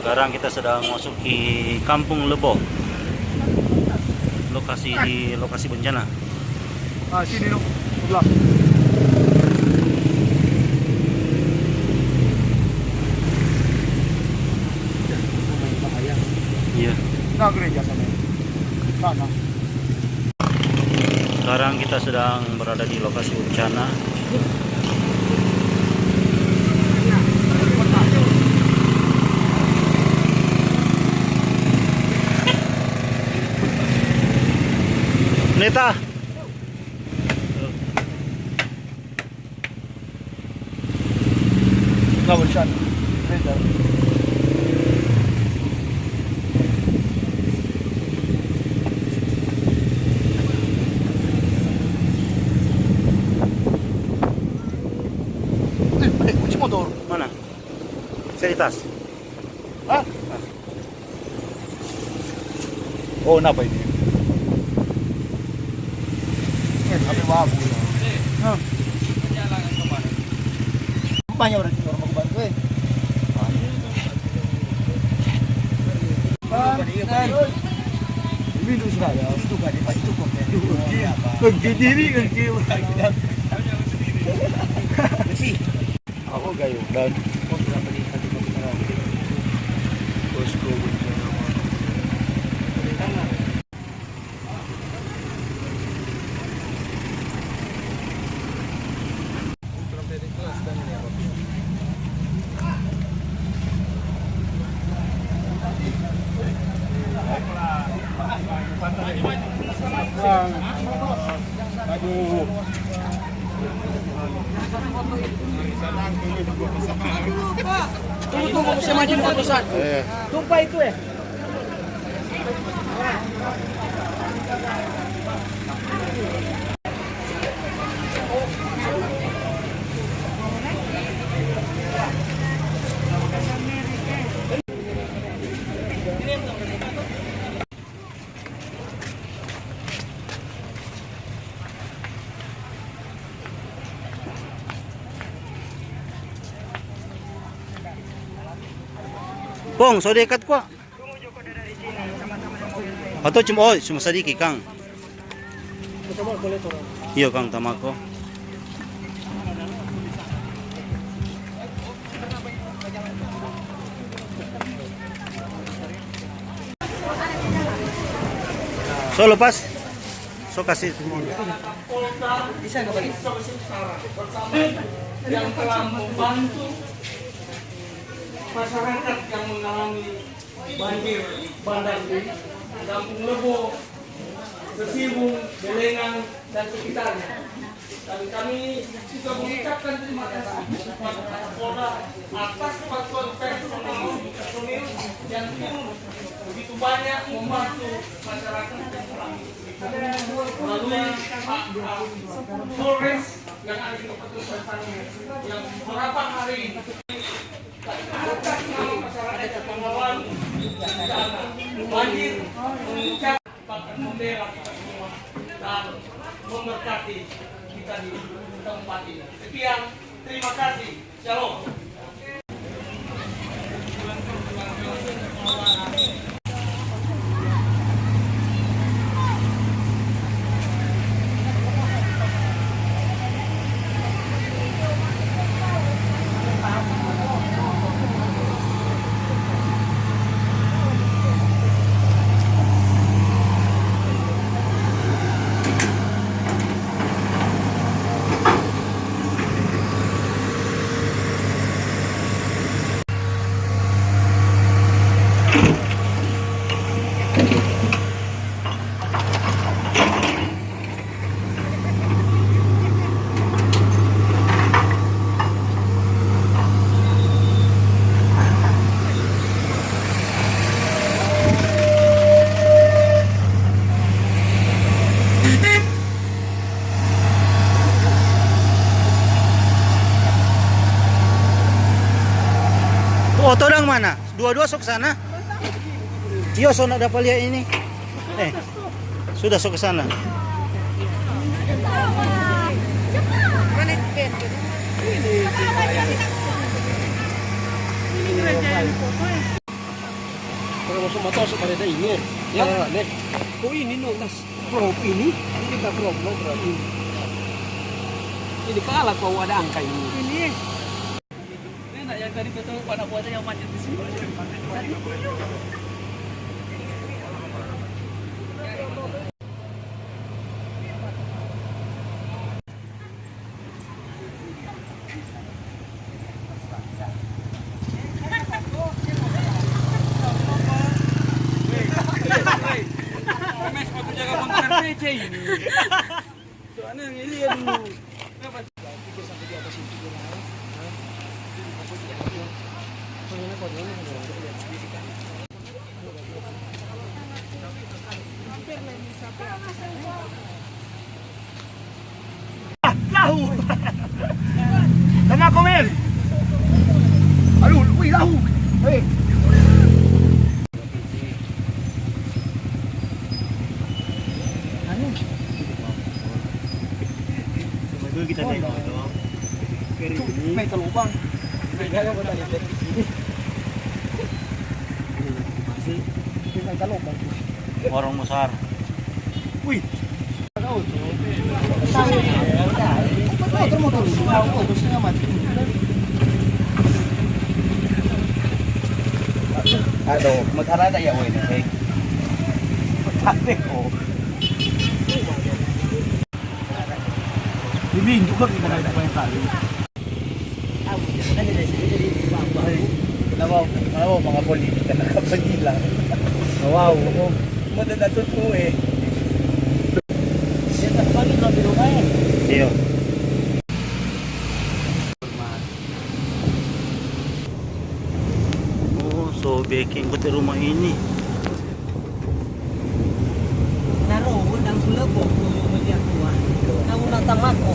Sekarang kita sedang memasuki Kampung Lebo. Lokasi bencana. Sini dong, sebelah. Iya. Nah, gereja sana. Sana. Sekarang kita sedang berada di lokasi bencana. Neta. Nah, bencana. Gereja. Kunci motor. Mana? Saya di tas. Hah? Oh, kenapa ini? HP babu ya. Hah? Banyak orang mau bantu Minum saya. Itu kan itu kok. Begini kan sih. Aku gayo dan posko aduh. Tunggu, saya maju di kosan. Tumpah itu ya. Pong, so dekat ko. Atau cuma sedikit, Kang. Iya, Kang, tama ko. So lepas. So kasih Bisa nggak bagi? Yang telah membantu masyarakat yang mengalami banjir bandang di Kampung Lebo, Sesibung, Belengan, dan sekitarnya. Dan kami juga mengucapkan terima kasih kepada Kapolda atas bantuan personil yang begitu banyak membantu masyarakat melalui Polres yang ada di Kabupaten Santang yang beberapa hari ini masyarakat pengawan banjir mengucapkan membela kita semua dan memberkati kita di tempat ini. Sekian, terima kasih. Shalom. Oto dang mana? Dua-dua sok sana. Iya, so nak dapat lihat ini. Sudah sok ke sana. masuk pada ini. Ya, nih. Oh ini no, tas prop ini kita prop no berarti. Ini kalah kau ada angka ini. Ini. Ini nak yang tadi betul pada buatnya yang macet di sini. Tadi. Ini. Soalnya yang ini ya dulu. Kenapa? Pikir sampai di atas itu lah. Lahu. Sama komen. Aduh, wih lahu. Hei. Kita tengok dong. Main ke lubang. Gaya buat tadi dari sini. Masih main ke lubang. Warung besar. Wih. Tahu tuh. Motor terusnya mati. Aduh, magkara tayo ini. Pagkakit ko. Ibing juga kita ada main tali. Kenapa mga politika nakapagilang? Wow. Madadatot ko eh. Siya pagi na bilungay. Iyo. Oh, so baking ko di rumah ini. Naroon ang sulabog kung maliyak ko. Naunang tamak ko.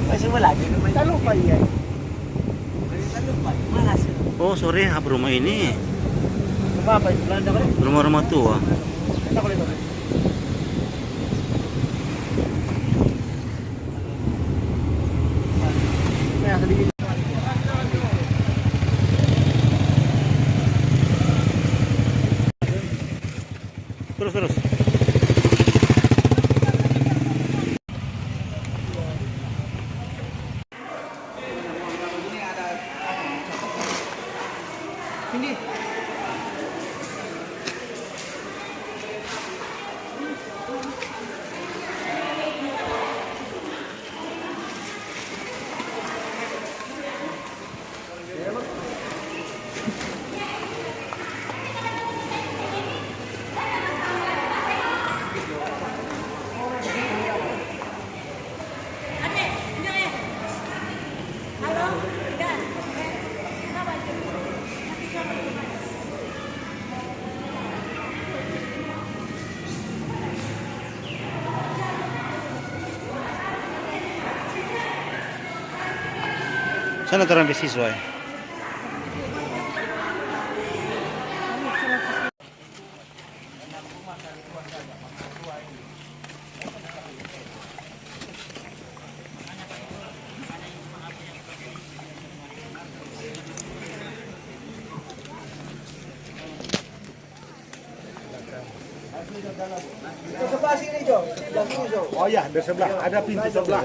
Kasi wala din naman. Talo pa yan. Talo pa. Malas. Oh, sorry, rumah ini. Kumapay, belanda ko rin. Rumah-rumah tua. Ako rin. Kaya sa digil. Terus. Hindi. Sana terang beasiswa ya? Sebelah sini, Jo. Sebelah sini, Jo. Oh ya, di sebelah. Ada pintu sebelah.